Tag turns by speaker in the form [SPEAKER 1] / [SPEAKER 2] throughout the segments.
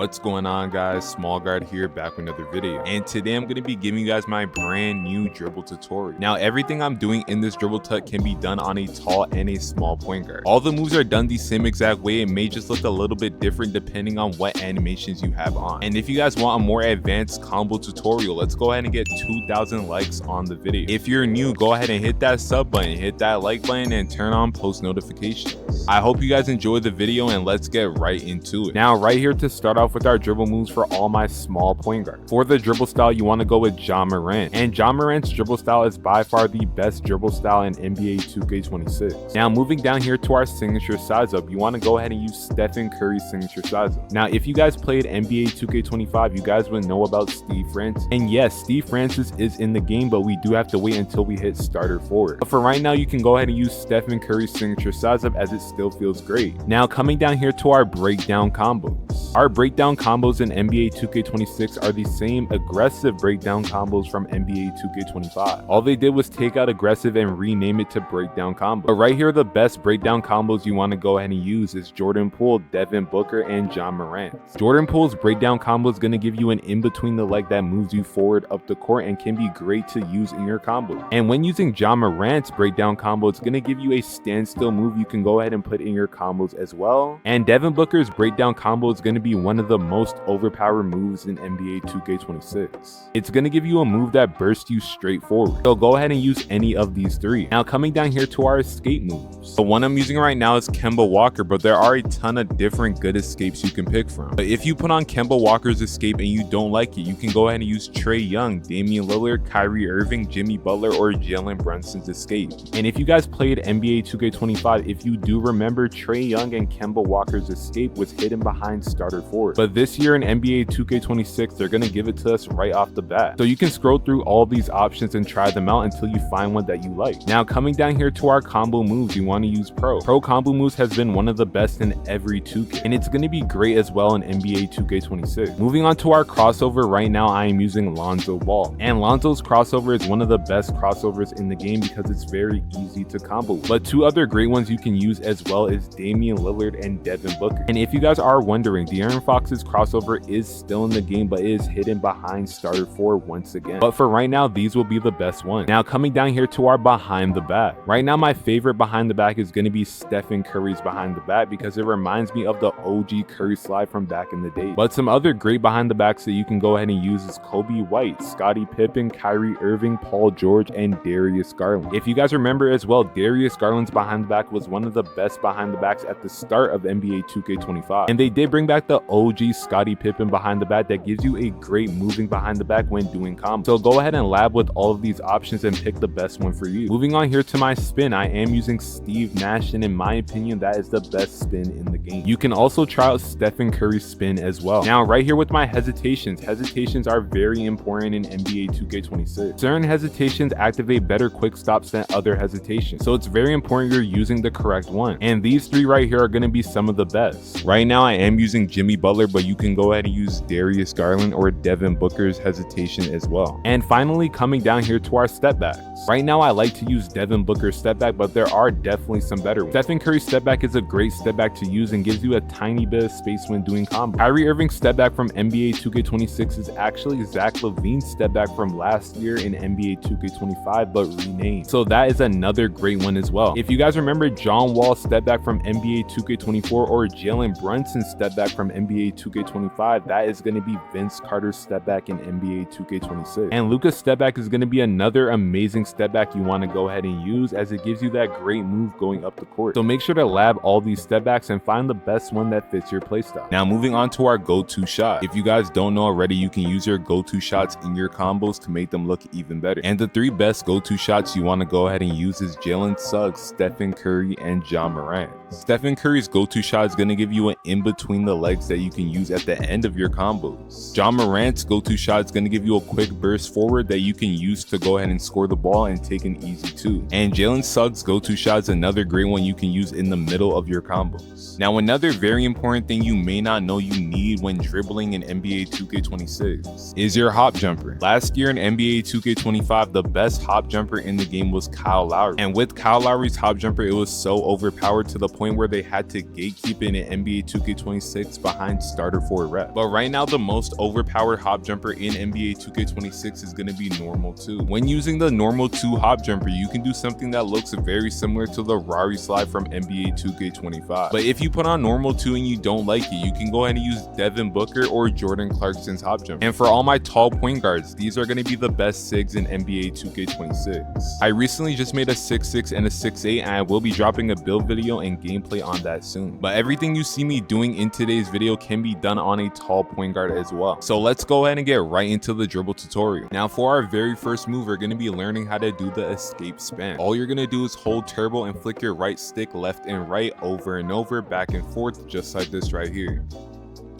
[SPEAKER 1] What's going on, guys? SmallGuard here, back with another video, and today I'm going to be giving you guys my brand new dribble tutorial. Now everything I'm doing in this dribble tut can be done on a tall and a small point guard. All the moves are done the same exact way. It may just look a little bit different depending on what animations you have on. And if you guys want a more advanced combo tutorial, let's go ahead and get 2,000 likes on the video. If you're new, go ahead and hit that sub button, hit that like button, and turn on post notifications. I hope you guys enjoyed the video, and let's get right into it. Now right here to start off with our dribble moves for all my small point guards. For the dribble style, you want to go with Ja Morant, and Ja Morant's dribble style is by far the best dribble style in NBA 2K26. Now moving down here to our signature size up, you want to go ahead and use Stephen Curry's signature size up. Now if you guys played NBA 2K25, you guys would know about Steve Francis, and yes, Steve Francis is in the game, but we do have to wait until we hit starter forward. But for right now, you can go ahead and use Stephen Curry's signature size up, as it still feels great. Now coming down here to our breakdown combos. Our breakdown combos in NBA 2K26 are the same aggressive breakdown combos from NBA 2K25. All they did was take out aggressive and rename it to breakdown combo. But right here, the best breakdown combos you want to go ahead and use is Jordan Poole, Devin Booker, and Ja Morant. Jordan Poole's breakdown combo is going to give you an in between the leg that moves you forward up the court and can be great to use in your combo. And when using Ja Morant's breakdown combo, it's going to give you a standstill move you can go ahead and put in your combos as well. And Devin Booker's breakdown combo is going to be one of the most overpowered moves in NBA 2K26. It's going to give you a move that bursts you straight forward. So go ahead and use any of these three. Now coming down here to our escape moves. The one I'm using right now is Kemba Walker, but there are a ton of different good escapes you can pick from. But if you put on Kemba Walker's escape and you don't like it, you can go ahead and use Trae Young, Damian Lillard, Kyrie Irving, Jimmy Butler, or Jalen Brunson's escape. And if you guys played NBA 2K25, if you do remember, Trae Young and Kemba Walker's escape was hidden behind starter forward. But this year in NBA 2K26, they're going to give it to us right off the bat. So you can scroll through all these options and try them out until you find one that you like. Now coming down here to our combo moves, you want to use Pro. Pro combo moves has been one of the best in every 2K, and it's going to be great as well in NBA 2K26. Moving on to our crossover, right now I am using Lonzo Ball. And Lonzo's crossover is one of the best crossovers in the game because it's very easy to combo. But two other great ones you can use as well is Damian Lillard and Devin Booker. And if you guys are wondering, De'Aaron Fox's crossover is still in the game, but it is hidden behind starter 4 once again. But for right now, these will be the best ones. Now coming down here to our behind the back. Right now, my favorite behind the back is going to be Stephen Curry's behind the back because it reminds me of the OG Curry slide from back in the day. But some other great behind the backs that you can go ahead and use is Kobe White, Scottie Pippen, Kyrie Irving, Paul George, and Darius Garland. If you guys remember as well, Darius Garland's behind the back was one of the best behind the backs at the start of NBA 2K25. And they did bring back the OG Scottie Pippen behind the back that gives you a great moving behind the back when doing combos. So go ahead and lab with all of these options and pick the best one for you. Moving on here to my spin, I am using Steve Nash, and in my opinion, that is the best spin in the game. You can also try out Stephen Curry's spin as well. Now right here with my hesitations. Hesitations are very important in NBA 2K26. Certain hesitations activate better quick stops than other hesitations. So it's very important you're using the correct one. And these three right here are going to be some of the best. Right now I am using Jimmy Butler, but you can go ahead and use Darius Garland or Devin Booker's hesitation as well. And finally, coming down here to our step backs. Right now I like to use Devin Booker's step back, but there are definitely some better ones. Stephen Curry's step back is a great step back to use and gives you a tiny bit of space when doing combos. Kyrie Irving's step back from NBA 2K26 is actually Zach LaVine's step back from last year in NBA 2K25, but renamed. So that is another great one as well. If you guys remember John Wall's step back from NBA 2K24 or Jalen Brunson's step back from NBA 2K25, that is going to be Vince Carter's step back in NBA 2K26. And Luka's step back is going to be another amazing step back you want to go ahead and use, as it gives you that great move going up the court. So make sure to lab all these step backs and find the best one that fits your playstyle. Now moving on to our go-to shot. If you guys don't know already, you can use your go-to shots in your combos to make them look even better. And the three best go-to shots you want to go ahead and use is Jalen Suggs, Stephen Curry, and Ja Morant. Stephen Curry's go-to shot is going to give you an in between the legs that you can use at the end of your combos. Ja Morant's go-to shot is going to give you a quick burst forward that you can use to go ahead and score the ball and take an easy two. And Jalen Suggs' go-to shot is another great one you can use in the middle of your combos. Now another very important thing you may not know you need when dribbling in NBA 2K26 is your hop jumper. Last year in NBA 2K25, the best hop jumper in the game was Kyle Lowry. And with Kyle Lowry's hop jumper, it was so overpowered overpowered to the point where they had to gatekeep it in NBA 2K26 behind starter for a rep. But right now, the most overpowered hop jumper in NBA 2K26 is going to be normal 2. When using the normal 2 hop jumper, you can do something that looks very similar to the Rari slide from NBA 2K25. But if you put on normal 2 and you don't like it, you can go ahead and use Devin Booker or Jordan Clarkson's hop jumper. And for all my tall point guards, these are going to be the best sigs in NBA 2K26. I recently just made a 6'6" and a 6'8", and I will be dropping a build video and gameplay on that soon. But everything you see me doing in today's video can be done on a tall point guard as well. So let's go ahead and get right into the dribble tutorial. Now for our very first move, we're going to be learning how to do the escape spam. All you're going to do is hold turbo and flick your right stick left and right over and over, back and forth, just like this right here.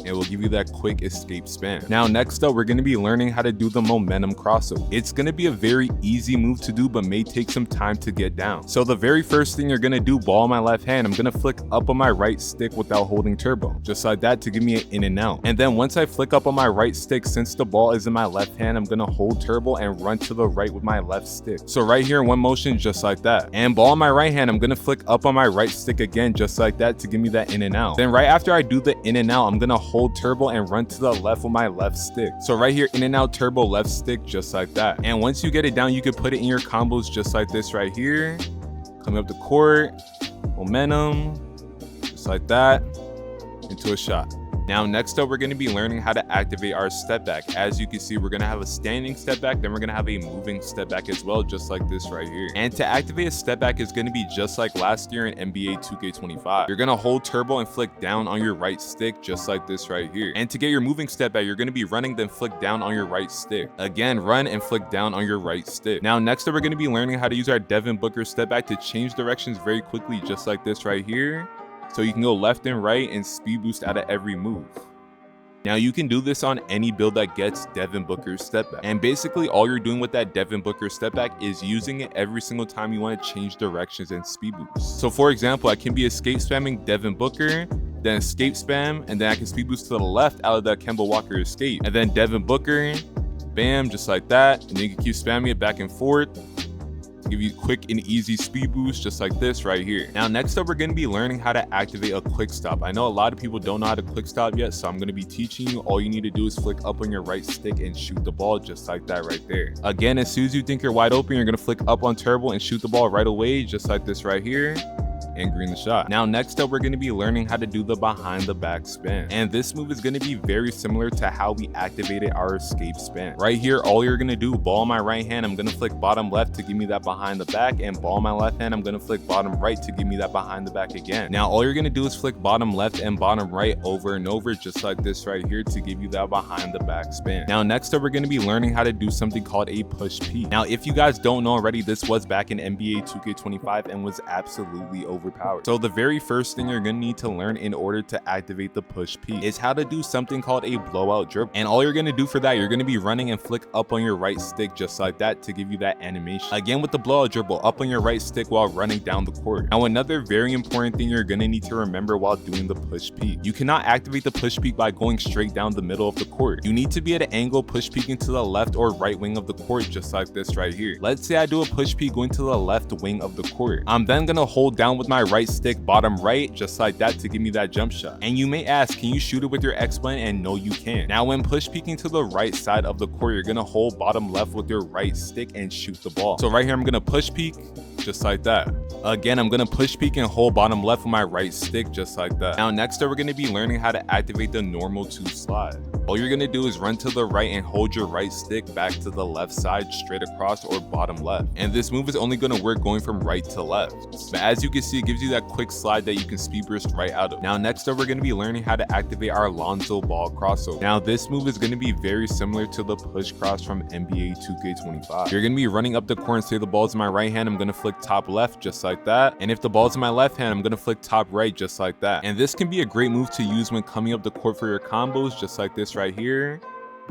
[SPEAKER 1] It will give you that quick escape spam. Now next up, we're going to be learning how to do the momentum crossover. It's going to be a very easy move to do, but may take some time to get down. So the very first thing you're going to do, ball in my left hand, I'm going to flick up on my right stick without holding turbo, just like that, to give me an in and out. And then once I flick up on my right stick, since the ball is in my left hand, I'm going to hold turbo and run to the right with my left stick. So right here in one motion, just like that. And ball in my right hand, I'm going to flick up on my right stick again, just like that, to give me that in and out. Then right after I do the in and out, I'm going to hold turbo and run to the left with my left stick. So right here, in and out turbo left stick, just like that. And once you get it down, you can put it in your combos just like this right here. Coming up the court, momentum, just like that, into a shot. Now next up, we're going to be learning how to activate our step back. As you can see, we're going to have a standing step back, then we're going to have a moving step back as well, just like this right here. And to activate a step back is going to be just like last year in NBA 2K25. You're going to hold turbo and flick down on your right stick, just like this right here. And to get your moving step back, you're going to be running, then flick down on your right stick. Again, run and flick down on your right stick. Now next up, we're going to be learning how to use our Devin Booker step back to change directions very quickly, just like this right here. So you can go left and right and speed boost out of every move. Now you can do this on any build that gets Devin Booker's step back. And basically all you're doing with that Devin Booker step back is using it every single time you want to change directions and speed boost. So for example, I can be escape spamming Devin Booker, then escape spam, and then I can speed boost to the left out of that Kemba Walker escape. And then Devin Booker, bam, just like that. And then you can keep spamming it back and forth. Give you quick and easy speed boost, just like this right here. Now next up, we're going to be learning how to activate a quick stop. I know a lot of people don't know how to quick stop yet, so I'm going to be teaching you. All you need to do is flick up on your right stick and shoot the ball, just like that right there. Again, as soon as you think you're wide open, you're going to flick up on turbo and shoot the ball right away, just like this right here, and green the shot. Now next up, we're going to be learning how to do the behind the back spam, and this move is going to be very similar to how we activated our escape spam. Right here, all you're going to do, ball in my right hand, I'm going to flick bottom left to give me that behind the back, and ball in my left hand, I'm going to flick bottom right to give me that behind the back again. Now all you're going to do is flick bottom left and bottom right over and over, just like this right here, to give you that behind the back spam. Now next up, we're going to be learning how to do something called a push peek. Now if you guys don't know already, this was back in NBA 2K25 and was absolutely overpowered. So the very first thing you're going to need to learn in order to activate the push peek is how to do something called a blowout dribble. And all you're going to do for that, you're going to be running and flick up on your right stick, just like that, to give you that animation. Again, with the blowout dribble, up on your right stick while running down the court. Now another very important thing you're going to need to remember while doing the push peek, you cannot activate the push peek by going straight down the middle of the court. You need to be at an angle push peeking to the left or right wing of the court, just like this right here. Let's say I do a push peek going to the left wing of the court. I'm then going to hold down with my right stick bottom right, just like that, to give me that jump shot. And you may ask, can you shoot it with your X button? And no, you can't. Now when push peeking to the right side of the court, you're gonna hold bottom left with your right stick and shoot the ball. So right here, I'm gonna push peek, just like that. Again, I'm gonna push peek and hold bottom left with my right stick, just like that. Now next up, we're gonna be learning how to activate the normal 2 slide. All you're gonna do is run to the right and hold your right stick back to the left side, straight across or bottom left. And this move is only gonna work going from right to left. But as you can see, it gives you that quick slide that you can speed burst right out of. Now next up, we're gonna be learning how to activate our Lonzo Ball crossover. Now this move is gonna be very similar to the push cross from NBA 2K25. You're gonna be running up the court and say the ball's in my right hand, I'm gonna flick top left, just like that. And if the ball's in my left hand, I'm gonna flick top right, just like that. And this can be a great move to use when coming up the court for your combos, just like this right here.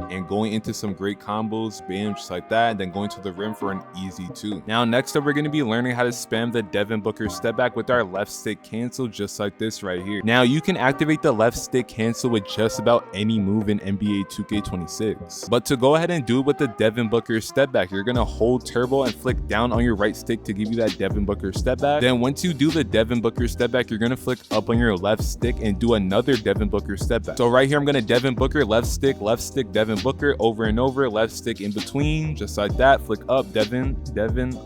[SPEAKER 1] and going into some great combos, bam, just like that, and then going to the rim for an easy 2. Now next up, we're going to be learning how to spam the Devin Booker step back with our left stick cancel, just like this right here. Now you can activate the left stick cancel with just about any move in NBA 2K26, but to go ahead and do it with the Devin Booker step back, you're going to hold turbo and flick down on your right stick to give you that Devin Booker step back. Then once you do the Devin Booker step back, you're going to flick up on your left stick and do another Devin Booker step back. So right here, I'm going to Devin Booker, left stick, Devin Booker, over and over, left stick in between, just like that, flick up, Devin,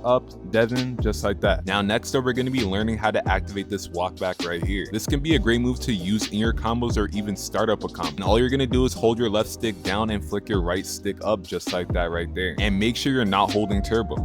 [SPEAKER 1] up, Devin, just like that. Now next up, we're going to be learning how to activate this walk back right here. This can be a great move to use in your combos or even start up a combo. And all you're going to do is hold your left stick down and flick your right stick up, just like that right there. And make sure you're not holding turbo.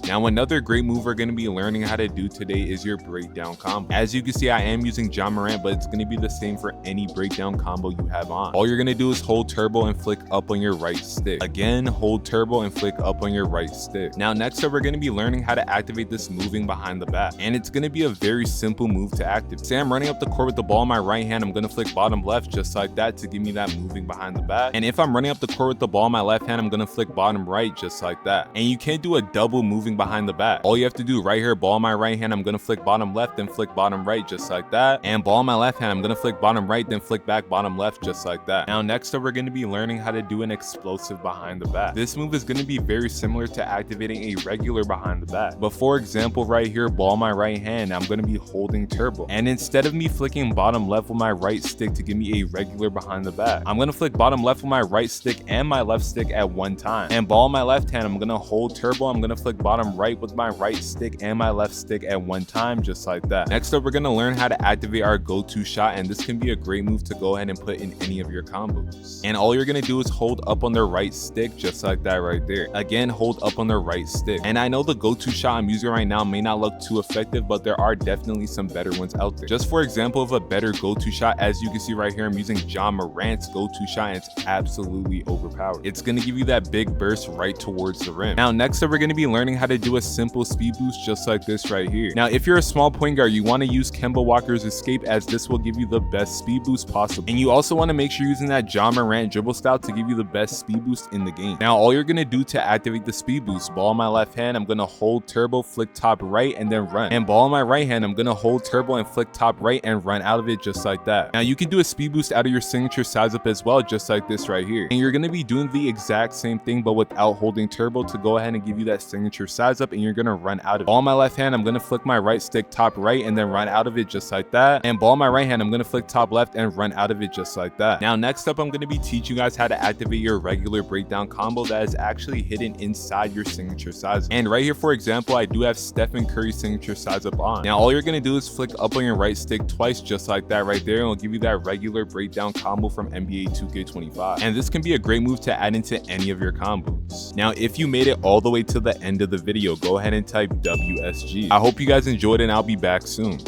[SPEAKER 1] Now another great move we're going to be learning how to do today is your breakdown combo. As you can see, I am using Ja Morant, but it's going to be the same for any breakdown combo you have on. All you're going to do is hold turbo and flick up on your right stick. Again, hold turbo and flick up on your right stick. Now next up, we're going to be learning how to activate this moving behind the back. And it's going to be a very simple move to activate. Say I'm running up the court with the ball in my right hand, I'm going to flick bottom left just like that to give me that moving behind the back. And if I'm running up the court with the ball in my left hand, I'm going to flick bottom right just like that. And you can't do a double moving behind the back. All you have to do right here, ball in my right hand, I'm going to flick bottom left, then flick bottom right just like that. And ball in my left hand, I'm going to flick bottom right, then flick back bottom left just like that. Now next up, we're going to be learning how to do an explosive behind the back. This move is going to be very similar to activating a regular behind the back. But for example, right here, ball in my right hand, I'm going to be holding turbo. And instead of me flicking bottom left with my right stick to give me a regular behind the back, I'm going to flick bottom left with my right stick and my left stick at one time. And ball in my left hand, I'm going to hold turbo. I'm going to flick bottom right with my right stick and my left stick at one time, just like that. Next up, we're going to learn how to activate our go-to shot, and this can be a great move to go ahead and put in any of your combos. And all you're going to do is hold up on the right stick, just like that right there. Again, hold up on the right stick. And I know the go-to shot I'm using right now may not look too effective, but there are definitely some better ones out there. Just for example of a better go-to shot, as you can see right here, I'm using Ja Morant's go-to shot, and it's absolutely overpowered. It's going to give you that big burst right towards the rim. Now next up, we're going to be learning how to do a simple speed boost just like this right here. Now if you're a small point guard, you want to use Kemba Walker's escape, as this will give you the best speed boost possible. And you also want to make sure you're using that Ja Morant dribble style to give you the best speed boost in the game. Now all you're going to do to activate the speed boost, ball in my left hand, I'm going to hold turbo, flick top right, and then run. And ball in my right hand, I'm going to hold turbo and flick top right and run out of it just like that. Now you can do a speed boost out of your signature size up as well, just like this right here. And you're going to be doing the exact same thing but without holding turbo to go ahead and give you that signature size up, and you're going to run out of it. Ball in my left hand, I'm going to flick my right stick top right and then run out of it just like that. And ball in my right hand, I'm going to flick top left and run out of it just like that. Now next up, I'm going to be teaching you guys how to activate your regular breakdown combo that is actually hidden inside your signature size. And right here, for example, I do have Stephen Curry's signature size up on. Now all you're going to do is flick up on your right stick twice just like that right there, and it'll give you that regular breakdown combo from NBA 2K25. And this can be a great move to add into any of your combos. Now if you made it all the way to the end of the video, go ahead and type WSG. I hope you guys enjoyed, and I'll be back soon.